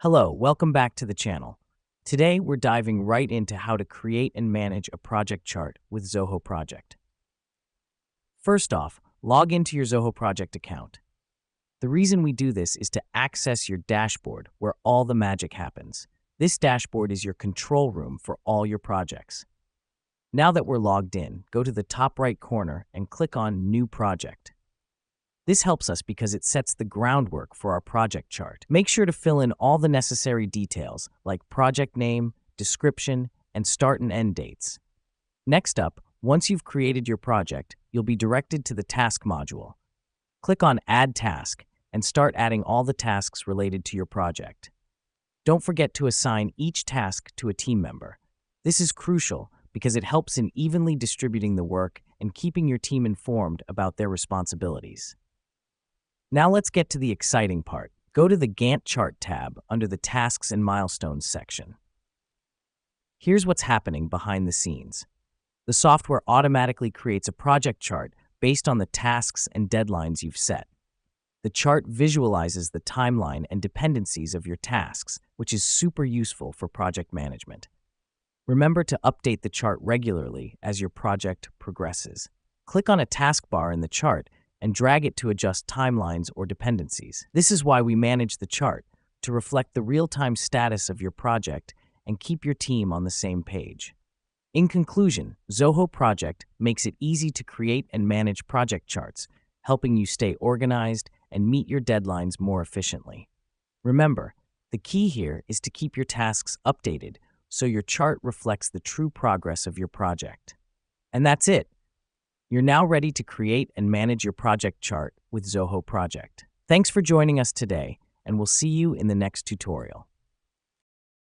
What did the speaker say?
Hello, welcome back to the channel. Today, we're diving right into how to create and manage a project chart with Zoho Project. First off, log into your Zoho Project account. The reason we do this is to access your dashboard where all the magic happens. This dashboard is your control room for all your projects. Now that we're logged in, go to the top right corner and click on New Project. This helps us because it sets the groundwork for our project chart. Make sure to fill in all the necessary details like project name, description, and start and end dates. Next up, once you've created your project, you'll be directed to the Task module. Click on Add Task and start adding all the tasks related to your project. Don't forget to assign each task to a team member. This is crucial because it helps in evenly distributing the work and keeping your team informed about their responsibilities. Now let's get to the exciting part. Go to the Gantt Chart tab under the Tasks and Milestones section. Here's what's happening behind the scenes. The software automatically creates a project chart based on the tasks and deadlines you've set. The chart visualizes the timeline and dependencies of your tasks, which is super useful for project management. Remember to update the chart regularly as your project progresses. Click on a taskbar in the chart and drag it to adjust timelines or dependencies. This is why we manage the chart, to reflect the real-time status of your project and keep your team on the same page. In conclusion, Zoho Project makes it easy to create and manage project charts, helping you stay organized and meet your deadlines more efficiently. Remember, the key here is to keep your tasks updated so your chart reflects the true progress of your project. And that's it. You're now ready to create and manage your project chart with Zoho Project. Thanks for joining us today, and we'll see you in the next tutorial.